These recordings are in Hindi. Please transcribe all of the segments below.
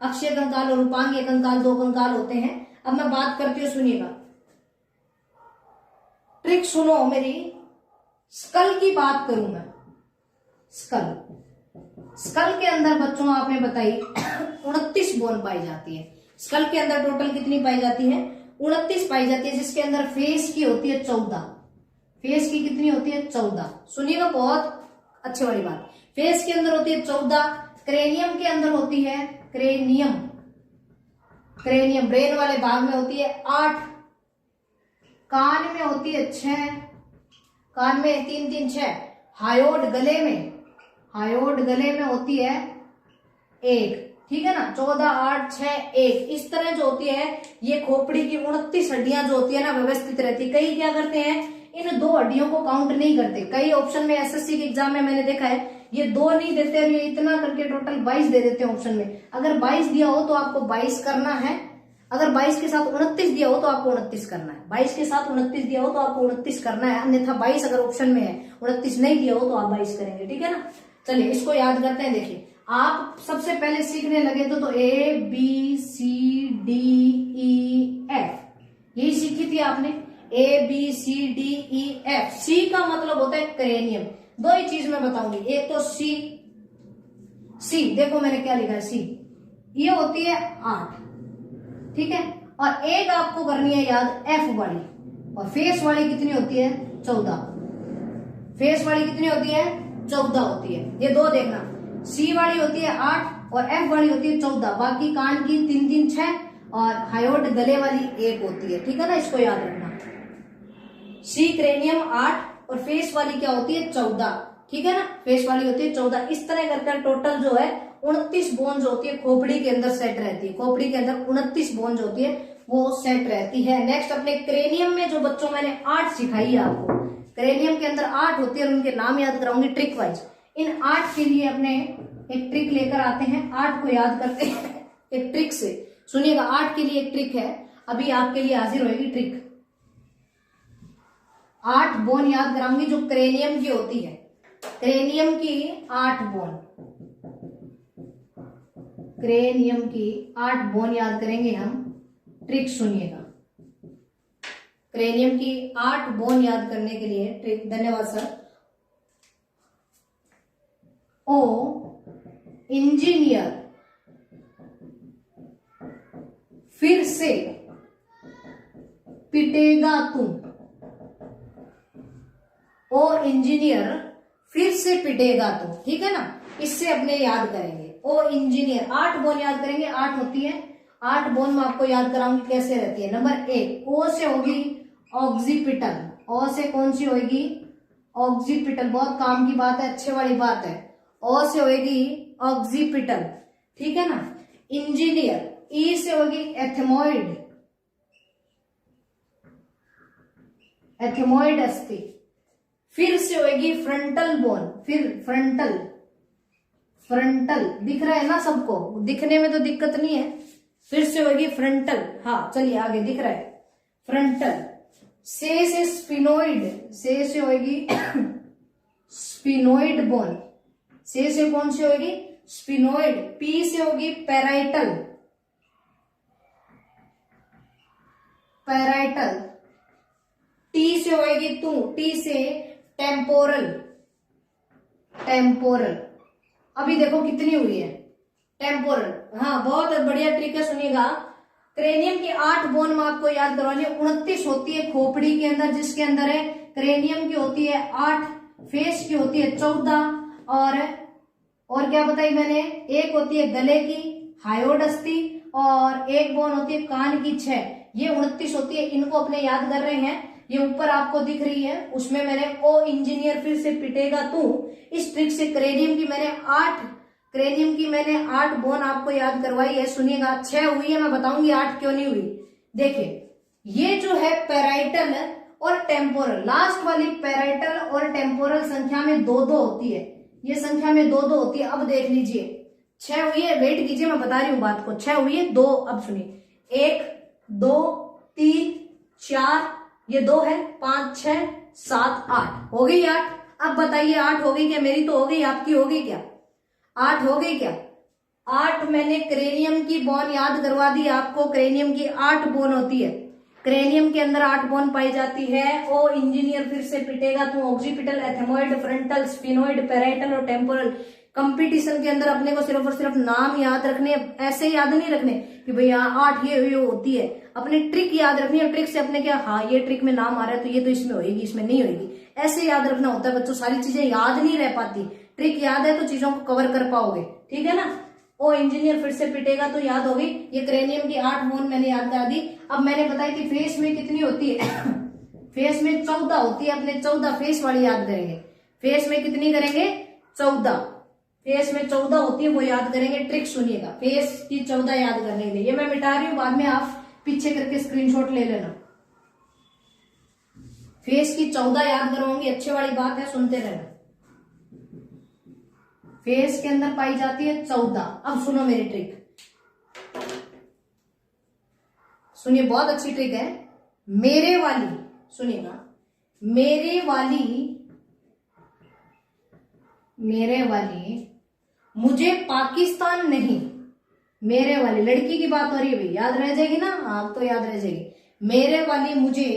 अक्षय कंकाल और उपांगीय कंकाल, दो कंकाल होते हैं। अब मैं बात करती हूँ, सुनिएगा, ट्रिक सुनो मेरी। स्कल की बात करूं मैं, स्कल, स्कल के अंदर बच्चों आपने बताई 29 बोन पाई जाती है। स्कल के अंदर टोटल कितनी पाई जाती है? 29 पाई जाती है, जिसके अंदर फेस की होती है 14। फेस की कितनी होती है? 14। सुनिएगा, बहुत अच्छी वाली बात, फेस के अंदर होती है 14, क्रेनियम के अंदर होती है, क्रेनियम, क्रेनियम ब्रेन वाले भाग में होती है 8, कान में होती है 6, कान में 3 3 6, हायोड गले में, हायोड गले में होती है 1, ठीक है ना। 14 8 6 1, इस तरह जो होती है ये खोपड़ी की 29 हड्डियां जो होती है ना व्यवस्थित रहती है। कई क्या करते हैं, इन 2 हड्डियों को काउंट नहीं करते। कई ऑप्शन में एसएससी के एग्जाम में मैंने देखा है ये 2 नहीं देते और ये इतना करके टोटल 22 दे देते हैं ऑप्शन में। अगर 22 दिया हो तो आपको 22 करना है, अगर 22 के साथ 29 दिया हो तो आपको 29 करना है, 22 के साथ 29 दिया हो तो आपको 29 करना है, अन्यथा 22 अगर ऑप्शन में है, 29 नहीं दिया हो तो आप 22 करेंगे, ठीक है ना। चलिए इसको याद करते हैं। देखिए आप सबसे पहले सीखने लगे तो A B C D E F यही सीखी थी आपने, A B C D E F। C का मतलब होता है क्रेनियम। 2 ही चीज मैं बताऊंगी, एक तो C देखो मैंने क्या लिखा है, C ये होती है 8, ठीक है, और एक आपको करनी है याद F वाली, और फेस वाली कितनी होती है? 14। फेस वाली कितनी होती है? 14 होती है। ये 2 देखना, C वाली होती है 8 और F वाली होती है 14। बाकी कान की 3 3 6 और हायोड गले वाली 1 होती है, ठीक है ना, इसको याद रखना। C क्रेनियम 8 और फेस वाली क्या होती है? 14, ठीक है ना, फेस वाली होती है 14। इस तरह करके टोटल जो है 29 बोन जो होती है खोपड़ी के अंदर सेट रहती है। खोपड़ी के अंदर 29 बोन जो होती है वो सेट रहती है। नेक्स्ट अपने क्रेनियम में जो बच्चों मैंने 8 सिखाई है आपको, क्रेनियम के अंदर 8 होती है और उनके नाम याद कराऊंगी ट्रिक वाइज। इन 8 के लिए अपने एक ट्रिक लेकर आते हैं, 8 को याद करते हैं एक ट्रिक से। सुनिएगा, 8 के लिए एक ट्रिक है, अभी आपके लिए हाजिर होगी ट्रिक। 8 बोन याद कराऊंगी जो क्रेनियम की होती है, क्रेनियम की 8 बोन, क्रेनियम की 8 बोन याद करेंगे हम। ट्रिक सुनिएगा, क्रेनियम की 8 बोन याद करने के लिए ट्रिक। धन्यवाद सर। ओ इंजीनियर फिर से पिटेगा तू, ओ इंजीनियर फिर से पिटेगा तू, ठीक है ना, इससे अपने याद करेंगे। ओ इंजीनियर 8 बोन याद करेंगे, 8 होती है। 8 बोन में आपको याद कराऊंगी कैसे रहती है। नंबर 1, ओ से होगी ऑक्सीपिटल, ओ से कौन सी होगी? ऑक्सीपिटल, बहुत काम की बात है, अच्छे वाली बात है। ओ से होगी ऑक्सीपिटल, ठीक है ना। इंजीनियर, ई से होगी एथेमोइड, एथेमोइड अस्थि। फिर से होगी फ्रंटल बोन, फिर फ्रंटल, फ्रंटल दिख रहा है ना सबको, दिखने में तो दिक्कत नहीं है। फिर से होगी फ्रंटल, हाँ चलिए आगे दिख रहा है फ्रंटल। से स्पिनोइड, से होगी स्पिनोइड बोन, से कौन सी होगी? स्पिनोइड। पी से होगी पैराइटल, पैराइटल। टी से होगी तू, टी से टेम्पोरल, टेम्पोरल। अभी देखो कितनी हुई है टेम्पोरल, हाँ बहुत बढ़िया ट्रिक है। सुनिएगा, क्रेनियम की 8 बोन में आपको याद करवानी है। 29 होती है खोपड़ी के अंदर, जिसके अंदर है क्रेनियम की होती है 8, फेस की होती है 14 और क्या बताई मैंने, एक होती है गले की हायोड अस्थि और एक बोन होती है कान की 6। ये 29 होती है, इनको अपने याद कर रहे हैं। ये ऊपर आपको दिख रही है, उसमें मैंने ओ इंजीनियर फिर से पिटेगा तू, इस ट्रिक से क्रेनियम की मैंने 8, क्रेनियम की मैंने 8 बोन आपको याद करवाई है। सुनिएगा, 6 हुई है, मैं बताऊंगी 8 क्यों नहीं हुई। देखिए ये जो है पैराइटल और टेम्पोरल, लास्ट वाली पैराइटल और टेम्पोरल संख्या में 2-2 होती है, ये संख्या में 2-2 होती है। अब देख लीजिए 6 हुई है, वेट कीजिए मैं बता रही हूं बात को। 6 हुई है, 2 अब सुनिए, 1 2 3 4, ये 2 है, 5 6 7 8 हो गई 8। अब बताइए 8 हो गई क्या? मेरी तो हो गई, आपकी हो गई क्या? 8 हो गई क्या? 8 मैंने क्रेनियम की बोन याद करवा दी आपको। क्रेनियम की 8 बोन होती है। क्रेनियम के अंदर 8 बोन पाई जाती है। ओ इंजीनियर फिर से पिटेगा तो ऑक्सीपिटल, एथेमोइड, फ्रंटल, स्फिनोइड, पैराइटल और टेम्पोरल। कंपटीशन के अंदर अपने को सिर्फ और सिर्फ नाम याद रखने, ऐसे याद नहीं रखने कि भाई यहाँ 8 ये होती है। अपनी ट्रिक याद रखनी है। ट्रिक से अपने क्या, हाँ ये ट्रिक में नाम आ रहा है तो ये तो इसमें होएगी, इसमें नहीं होएगी, ऐसे याद रखना होता है बच्चों। सारी चीजें याद नहीं रह पाती। ट्रिक याद है तो चीजों को कवर कर पाओगे, ठीक है ना। ओ इंजीनियर फिर से पिटेगा तो याद होगी। ये क्रेनियम की 8 बोन मैंने याद करा दी। अब मैंने बताई थी फेस में कितनी होती है फेस में 14 होती है। अपने 14 फेस वाली याद करेंगे। फेस में कितनी करेंगे? 14। फेस में 14 होती है, वो याद करेंगे। ट्रिक सुनिएगा, फेस की 14 याद करने के लिए। ये मैं मिटा रही हूं, बाद में आप पीछे करके स्क्रीनशॉट ले लेना। फेस की 14 याद करवाऊंगी, अच्छे वाली बात है, सुनते रहना। फेस के अंदर पाई जाती है 14। अब सुनो मेरी ट्रिक, सुनिए, बहुत अच्छी ट्रिक है। मेरे वाली, सुनिएगा, मेरे वाली मुझे पाकिस्तान नहीं, मेरे वाली लड़की की बात हो रही है भाई, याद रह जाएगी ना, आप तो याद रह जाएगी। मेरे वाली मुझे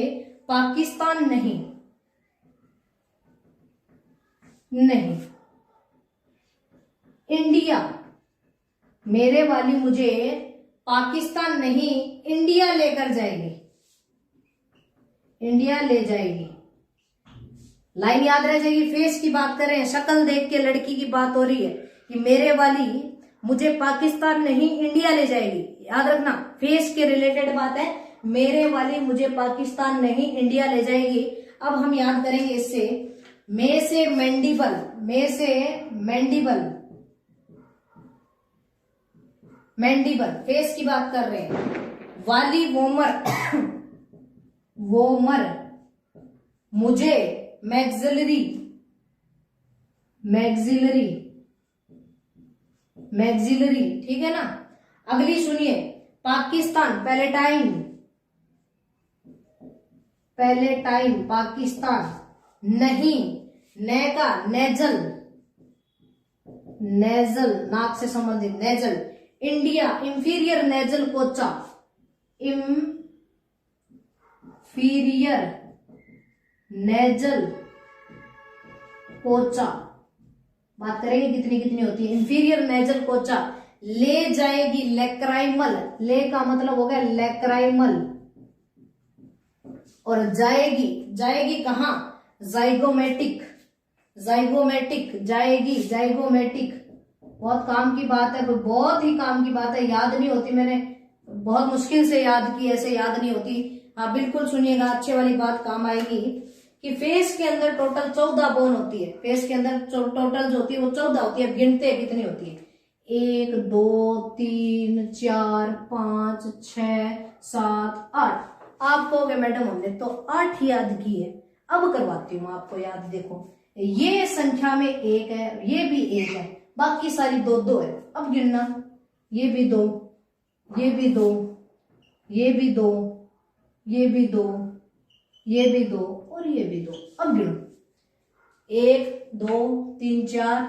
पाकिस्तान नहीं, इंडिया, मेरे वाली मुझे पाकिस्तान नहीं इंडिया लेकर जाएगी, इंडिया ले जाएगी। लाइन याद रह जाएगी। फेस की बात करें, शक्ल देख के लड़की की बात हो रही है कि मेरे वाली मुझे पाकिस्तान नहीं इंडिया ले जाएगी। याद रखना, फेस के रिलेटेड बात है। मेरे वाली मुझे पाकिस्तान नहीं इंडिया ले जाएगी। अब हम याद करेंगे इससे, में से मैंडिबल, मैंडिबल फेस की बात कर रहे हैं। वाली वोमर मुझे मैक्सिलरी, ठीक है ना। अगली सुनिए, पाकिस्तान, पैलेटाइन पाकिस्तान, नहीं, ने का नेजल, नाक से संबंधित nasal. India, inferior nasal concha, inferior nasal concha. बात करेंगे कितनी कितनी होती है। इंफीरियर नेजल कोचा ले जाएगी लेक्राइमल, ले का मतलब हो गया लेक्राइमल, और जाएगी कहां? Zygomatic, zygomatic. बहुत काम की बात है, बहुत ही काम की बात है, याद नहीं होती। मैंने बहुत मुश्किल से याद की, ऐसे याद नहीं होती। हाँ बिल्कुल सुनिएगा, अच्छे वाली बात काम आएगी कि फेस के अंदर टोटल 14 बोन होती है। फेस के अंदर टोटल जो होती है वो 14 होती है। अब गिनते हैं कितनी होती है। 1 2 3 4 5 6 7 8। आप कहोगे मैडम हमने तो 8 याद की है। अब करवाती हूँ आपको याद। देखो ये संख्या में 1 है, ये भी 1 है, बाकी सारी 2 है। अब गिनना, ये भी 2, ये भी 2, ये भी 2, ये भी 2, ये भी 2 और ये भी 2। अब गिनो, 1 2 3 4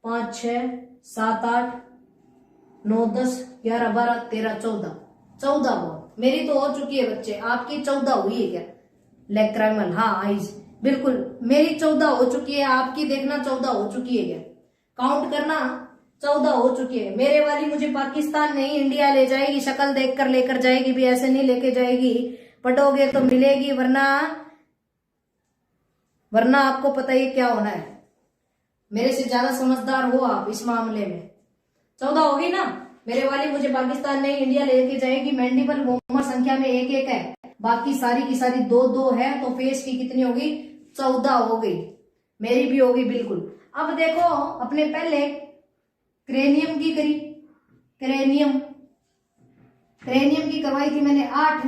5 6 7 8 9 10 11 12 13 14 14 मेरी तो हो चुकी है बच्चे। आपकी 14 हुई है क्या? लेक्राइमल, हाँ आइज, बिल्कुल मेरी 14 हो चुकी है। आपकी देखना 14 हो चुकी है क्या? काउंट करना, 14 हो चुकी है। मेरे वाली मुझे पाकिस्तान नहीं इंडिया ले जाएगी। शक्ल देखकर लेकर जाएगी भी, ऐसे नहीं लेके जाएगी। पटोगे तो मिलेगी, वरना आपको पता ही क्या होना है। मेरे से ज्यादा समझदार हो आप इस मामले में। 14 होगी ना। मेरे वाली मुझे पाकिस्तान नहीं इंडिया लेके जाएगी। मैंडिबल वोमर संख्या में 1 है, बाकी सारी की सारी 2 है, तो फेस की कितनी होगी? 14 हो गई। मेरी भी होगी बिल्कुल। अब देखो, अपने पहले क्रेनियम की करी, क्रेनियम की करवाई थी मैंने 8,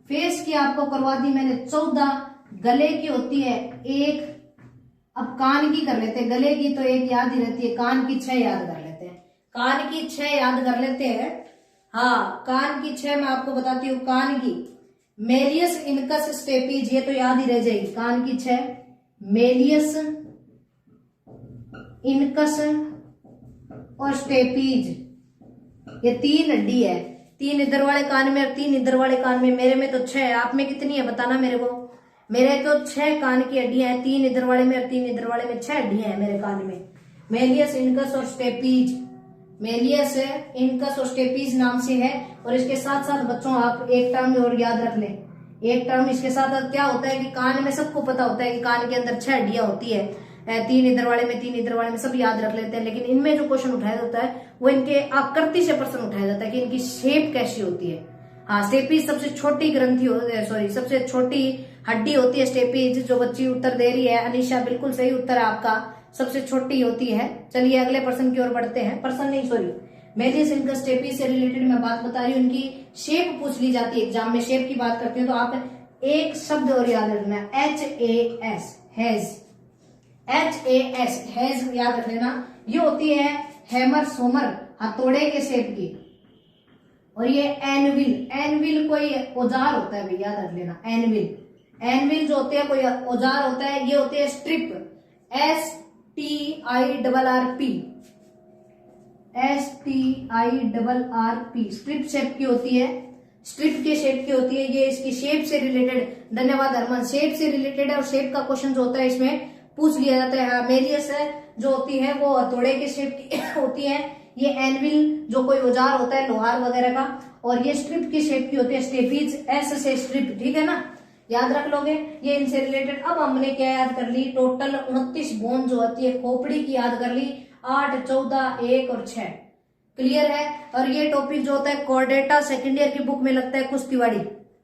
फेस की आपको करवा दी मैंने 14, गले की होती है 1। अब कान की कर लेते हैं। गले की तो 1 याद ही रहती है, कान की 6 याद कर लेते हैं। कान की 6 याद कर लेते हैं। हाँ, कान की 6 मैं आपको बताती हूँ। कान की मेलियस, इनकस, स्टेपीज, ये तो याद ही रह जाएगी। कान की 6 मेलियस, इनकस और स्टेपीज, ये 3 हड्डी है, 3 इधर वाले कान में और 3 इधर वाले कान में। मेरे में तो 6 है, आप में कितनी है बताना मेरे को। मेरे तो 6 कान की हड्डियां हैं, 3 इधर वाले में और 3 इधर वाले में, 6 हड्डियां हैं मेरे कान में। मेलियस, इनकस और स्टेपीज, मेलियस है, इनकस और स्टेपीज नाम से है। और इसके साथ साथ बच्चों आप एक टर्म और याद रख लें, एक टर्म इसके साथ क्या होता है कि कान में सबको पता होता है कि कान के अंदर 6 हड्डियां होती है, 3 इधर वाले में 3 इधर वाले में, सब याद रख लेते हैं। लेकिन इनमें जो क्वेश्चन उठाया जाता है वो इनके आकृति से प्रश्न उठाया जाता है कि इनकी शेप कैसी होती है। हाँ, स्टेपीज सबसे छोटी ग्रंथि सॉरी सबसे छोटी हड्डी होती है स्टेपीज। जो बच्ची उत्तर दे रही है अनिशा, बिल्कुल सही उत्तर है आपका, सबसे छोटी होती है। चलिए अगले प्रश्न की ओर बढ़ते हैं। प्रश्न नहीं सॉरी मेलियस, इनकस, स्टेपीज से रिलेटेड मैं बात बता रही हूँ। इनकी शेप पूछ ली जाती है एग्जाम में, शेप की बात करती हूँ तो आप एक शब्द और याद रखना, HAS, हैज, HAS, हैज याद रख लेना। ये होती है हैमर सोमर, हथौड़े के शेप की। और ये एनविल, एनविल कोई औजार होता है भाई, याद रख लेना। एनविल, एनविल जो होते हैं कोई औजार होता है। ये होते हैं strip, STIRRP, STIRRP, strip shape की होती है, स्ट्रिप के शेप की होती है। ये इसकी शेप से रिलेटेड, धन्यवाद हरमान, शेप से रिलेटेड है और शेप का क्वेश्चन जो होता है इसमें पूछ लिया जाता है। मेलियस है जो होती है वो हथौड़े के शेप की होती है। ये एनविल जो कोई औजार होता है लोहार वगैरह का, और ये स्ट्रिप की शेप की होती है। स्टेपीज, S से स्ट्रिप, ठीक है ना, याद रख लोगे ये इनसे रिलेटेड। अब हमने क्या याद कर ली, टोटल 29 बोन जो होती है खोपड़ी की याद कर ली, 8, 14, 1 और 6, क्लियर है। और ये टॉपिक जो होता है कोर्डेटा सेकेंड ईयर की बुक में लगता है कुश्तीवाड़ी,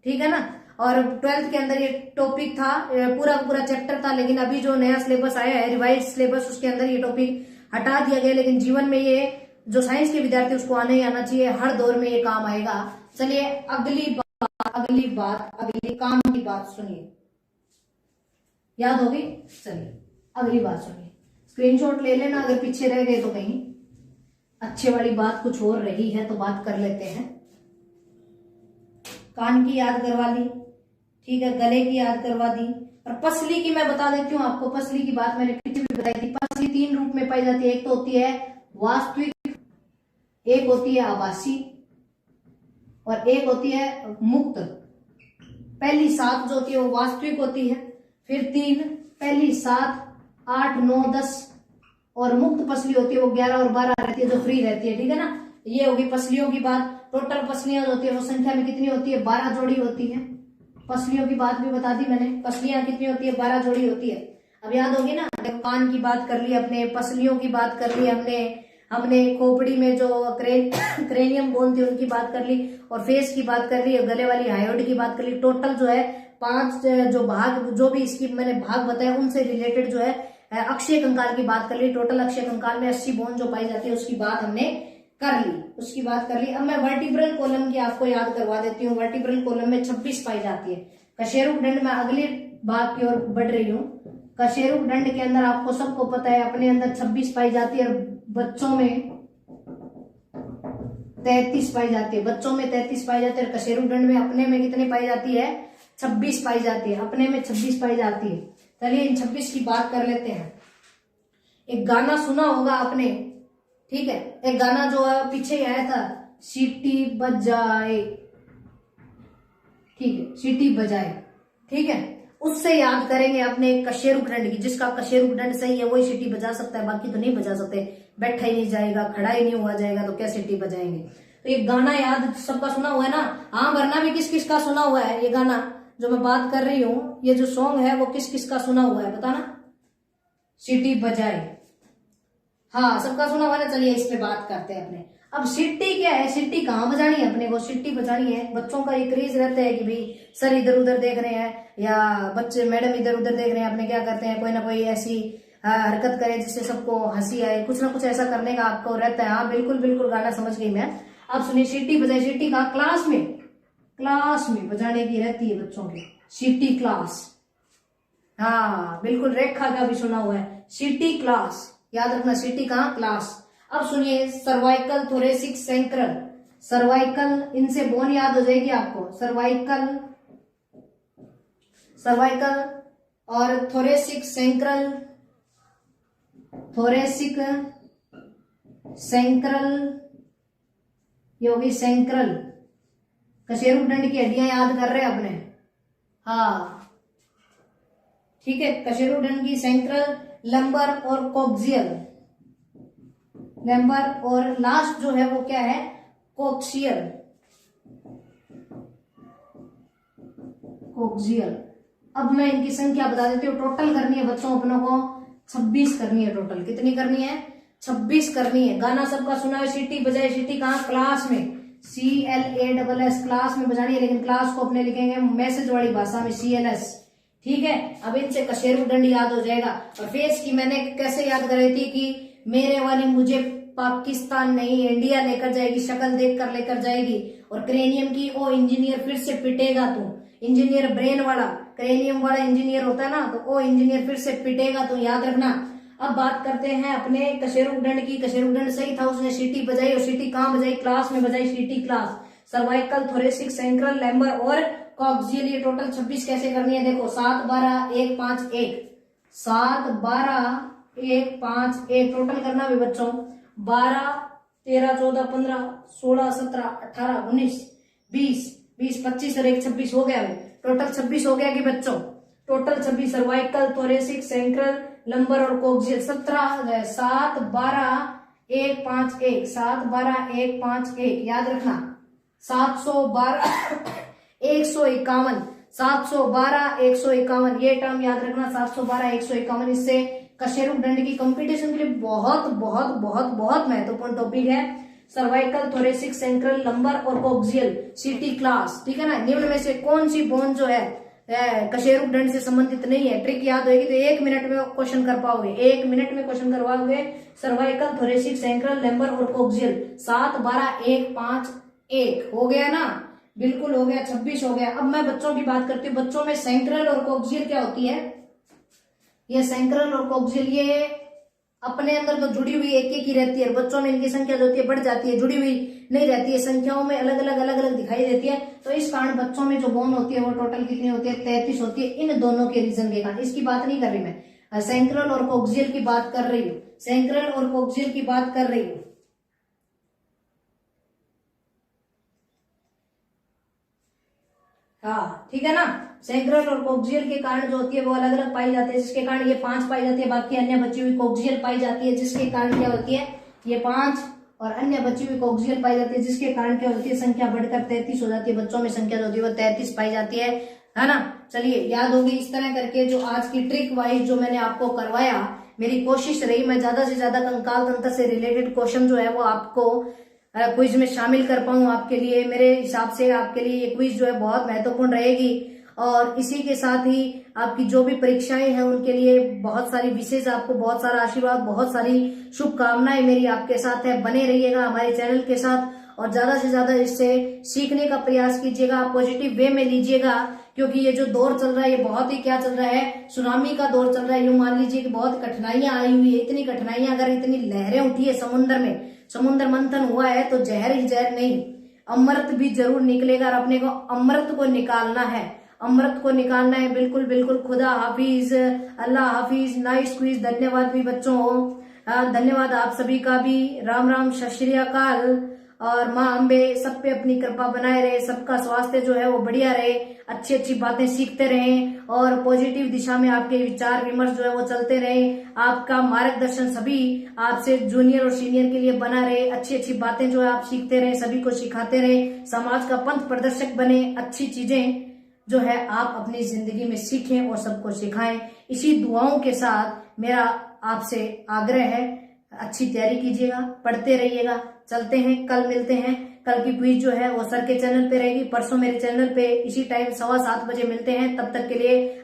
ठीक है ना। और 12th के अंदर ये टॉपिक था, पूरा पूरा चैप्टर था। लेकिन अभी जो नया सिलेबस आया है, रिवाइज सिलेबस, उसके अंदर ये टॉपिक हटा दिया गया। लेकिन जीवन में ये जो साइंस के विद्यार्थी उसको आना ही आना चाहिए, हर दौर में ये काम आएगा। चलिए अगली काम की बात सुनिए, याद होगी। चलिए अगली बात सुनिए, स्क्रीनशॉट ले लेना अगर पीछे रह गए तो, कहीं अच्छे वाली बात कुछ और रही है तो बात कर लेते हैं। कान की याद करवा ली, ठीक है, गले की याद करवा दी, और पसली की मैं बता देती हूँ आपको। पसली की बात मैंने पीछे भी बताई थी। पसली 3 रूप में पाई जाती है, एक तो होती है वास्तविक, एक होती है आभासी, और एक होती है मुक्त। पहली 7 जो होती है वो वास्तविक होती है, फिर 3, पहली 7, 8, 9, 10, और मुक्त पसली होती है वो 11 और 12 रहती है जो फ्री रहती है, ठीक है ना। ये होगी पसलियों की बात। टोटल पसलियां जो होती है वो संख्या में कितनी होती है, 12 जोड़ी होती है। पसलियों की बात भी बता दी मैंने, पसलियां कितनी होती है, 12 जोड़ी होती है। अब याद होगी ना, कान की बात कर ली अपने, पसलियों की बात कर ली हमने खोपड़ी में जो क्रेनियम बोन थी उनकी बात कर ली, और फेस की बात कर ली, गले वाली हायोड की बात कर ली। टोटल जो है 5 जो भाग, जो भी इसकी मैंने भाग बताया उनसे रिलेटेड जो है अक्षय कंकाल की बात कर ली। टोटल अक्षय कंकाल में 80 बोन जो पाई जाती है उसकी बात हमने कर ली, उसकी बात कर ली। अब मैं वर्टिब्रल कॉलम की आपको याद करवा देती हूँ। वर्टिब्रल कॉलम में 26 पाई जाती है। कशेरुक दंड में अगले भाग की ओर बढ़ रही हूँ। कशेरुक दंड के अंदर आपको सबको पता है अपने अंदर 26 पाई जाती है, और बच्चों में 33 पाई जाती है। बच्चों में 33 पाई जाती है, और कशेरुक दंड में अपने में कितनी पाई जाती है, 26 पाई जाती है। अपने में 26 पाई जाती है। चलिए इन 26 की बात कर लेते हैं। एक गाना सुना होगा आपने, ठीक है, एक गाना जो पीछे ही आया था, सीटी बजाए, ठीक है, सीटी बजाए, ठीक है, उससे याद करेंगे अपने कशेरुक दंड की। जिसका कशेरुक दंड सही है वही सीटी बजा सकता है, बाकी तो नहीं बजा सकते। बैठा ही नहीं जाएगा, खड़ा ही नहीं हुआ जाएगा तो क्या सीटी बजाएंगे। तो ये गाना याद सबका सुना हुआ है ना। हाँ, वरना भी किस किस का सुना हुआ है ये गाना जो मैं बात कर रही हूँ, ये जो सॉन्ग है वो किस किस का सुना हुआ है बताना। सीटी बजाए, हाँ सबका सुना हुआ ना। चलिए इस पे बात करते हैं अपने। अब सिट्टी क्या है, सिट्टी कहाँ बजानी है अपने को, सिट्टी बजानी है। बच्चों का ये क्रेज रहता है कि भाई सर इधर उधर देख रहे हैं, या बच्चे मैडम इधर उधर देख रहे हैं, अपने क्या करते हैं, कोई ना कोई ऐसी हरकत करे जिससे सबको हंसी आए, कुछ ना कुछ ऐसा करने का आपको रहता है। हाँ बिल्कुल बिल्कुल, गाना समझ गई मैं। अब सुनिए, सिट्टी बजाए। सिट्टी कहाँ, क्लास में बजाने की रहती है बच्चों की, सिट्टी क्लास। हाँ बिल्कुल, रेखा का भी सुना हुआ है, सिट्टी क्लास, याद रखना, सिटी कहाँ, क्लास। अब सुनिए, सर्वाइकल, थोरेसिक, सेंक्रल। सर्वाइकल, इनसे बोन याद हो जाएगी आपको, सर्वाइकल और थोरेसिक, सेंक्रल, थोरेसिक, सेंक्रल, ये होगी सेंक्रल, कशेरुक दंड की हड्डियां याद कर रहे हैं अपने। हाँ ठीक है, कशेरुक दंड की सेंट्रल, लंबर और कोक्सियल, लंबर और लास्ट जो है वो क्या है, कोक्सियल, कोक्सियल। अब मैं इनकी संख्या बता देती हूँ। टोटल करनी है बच्चों अपनों को 26 करनी है। टोटल कितनी करनी है, 26 करनी है। गाना सबका सुना है, सीटी बजाए, सीटी कहाँ, क्लास में, CLASS क्लास में बजानी है, लेकिन क्लास को अपने लिखेंगे मैसेज वाली भाषा में CLS। ठीक है, अब इनसे कशेरुक दंड याद हो जाएगा। और फेस की मैंने कैसे याद कराई थी कि मेरे वाली मुझे पाकिस्तान नहीं इंडिया लेकर जाएगी, शक्ल देख कर लेकर जाएगी। और क्रेनियम की, ओ इंजीनियर फिर से पिटेगा तू, इंजीनियर ब्रेन वाला, क्रेनियम वाला इंजीनियर होता है ना, तो ओ इंजीनियर फिर से पिटेगा तू, याद रखना। अब बात करते हैं अपने कशेरुक दंड की। कशेरुक दंड सही था, उसने सीटी बजाई, और सीटी कहाँ बजाई, क्लास में बजाई, सीटी class. Cervical, thoracic, central, lumbar और कॉक्सियल, ये टोटल 26 कैसे करनी है, देखो 7 12 1 5 1, 7 12 1 5 1 टोटल करना भी बच्चों। 12 13 14 15 16 17 18 19 20 20 25 और 1 26 हो गया। टोटल 26 हो गया कि बच्चों, total 26। Cervical, thoracic, central, lumbar और कोक्सियल 17। 7 12 1 5 1, 7 12 1 5 1 याद रखना। 712 151, 712 151 ये टर्म याद रखना, 712 151। इससे कशेरुक दंड की कंपटीशन के लिए बहुत बहुत बहुत बहुत महत्वपूर्ण टॉपिक है। सर्वाइकल, थोरेसिक, सेंट्रल, लंबर और कोक्सियल, सीटी क्लास। ठीक है ना, निम्न में से कौन सी बोन जो है कशेरुक दंड से संबंधित नहीं है। ट्रिक याद होगी तो 1 मिनट में क्वेश्चन कर पाओगे, 1 मिनट में क्वेश्चन करवाओगे। सर्वाइकल, थोरेसिक, सेंट्रल, लंबर और कोक्सियल 7 12 1 5 1 हो गया ना, बिल्कुल हो गया, 26 हो गया। अब मैं बच्चों की बात करती हूँ। बच्चों में सेंट्रल और कोक्सियल क्या होती है, ये सेंट्रल और कोक्सियल ये अपने अंदर तो जुड़ी हुई एक एक ही रहती है। बच्चों में इनकी संख्या जो होती है बढ़ जाती है, जुड़ी हुई नहीं रहती है, संख्याओं में अलग अलग दिखाई देती है। तो इस कारण बच्चों में जो बोन होती है वो टोटल कितनी होती है, 33 होती है, इन दोनों के रीजन के कारण। इसकी बात नहीं कर रही मैं, सेंट्रल और कोक्सियल की बात कर रही हूँ, सेंट्रल और कोक्सियल की बात कर रही हूँ। हाँ ठीक है ना, सेंट्रल और कोक्सियल के कारण जो होती है वो अलग अलग पाई जाती है, जिसके कारण ये 5 पाई जाती है, बाकी अन्य बची हुई कोक्सियल पाई जाती है, जिसके कारण क्या होती है, ये 5 और अन्य बची हुई कोक्सियल पाई जाती है, जिसके कारण क्या होती है, संख्या बढ़कर 33 हो जाती है। बच्चों में संख्या जो होती है वो 33 पाई जाती है ना। चलिए याद होगी इस तरह करके। जो आज की ट्रिक वाइज जो मैंने आपको करवाया, मेरी कोशिश रही मैं ज्यादा से ज्यादा कंकाल तंत्र से रिलेटेड क्वेश्चन जो है वो आपको क्विज में शामिल कर पाऊं आपके लिए। मेरे हिसाब से आपके लिए ये क्विज जो है बहुत महत्वपूर्ण रहेगी। और इसी के साथ ही आपकी जो भी परीक्षाएं हैं उनके लिए बहुत सारी विशेष, आपको बहुत सारा आशीर्वाद, बहुत सारी शुभकामनाएं मेरी आपके साथ है। बने रहिएगा हमारे चैनल के साथ और ज्यादा से ज्यादा इससे सीखने का प्रयास कीजिएगा, पॉजिटिव वे में लीजिएगा। क्योंकि ये जो दौर चल रहा है ये बहुत ही क्या चल रहा है, सुनामी का दौर चल रहा है। यूं मान लीजिए कि बहुत कठिनाइयां आई हुई है, इतनी कठिनाइयां, अगर इतनी लहरें उठी है समुद्र में, समुद्र मंथन हुआ है तो जहर ही जहर नहीं, अमृत भी जरूर निकलेगा। और अपने को अमृत को निकालना है, अमृत को निकालना है। बिल्कुल बिल्कुल। खुदा हाफिज, अल्लाह हाफिज, नाइस क्विज। धन्यवाद भी बच्चों, धन्यवाद आप सभी का भी। राम राम, सत श्री अकाल। और माँ अम्बे सब पे अपनी कृपा बनाए रहे, सबका स्वास्थ्य जो है वो बढ़िया रहे, अच्छी अच्छी बातें सीखते रहें और पॉजिटिव दिशा में आपके विचार विमर्श जो है वो चलते रहे। आपका मार्गदर्शन सभी आपसे जूनियर और सीनियर के लिए बना रहे, अच्छी अच्छी बातें जो है आप सीखते रहे, सभी को सिखाते रहे, समाज का पंथ प्रदर्शक बने, अच्छी चीजें जो है आप अपनी जिंदगी में सीखें और सबको सिखाएं। इसी दुआओं के साथ मेरा आपसे आग्रह है, अच्छी तैयारी कीजिएगा, पढ़ते रहिएगा। चलते हैं, कल मिलते हैं। कल की क्विज जो है वो सर के चैनल पे रहेगी, परसों मेरे चैनल पे इसी टाइम 7:15 बजे मिलते हैं। तब तक के लिए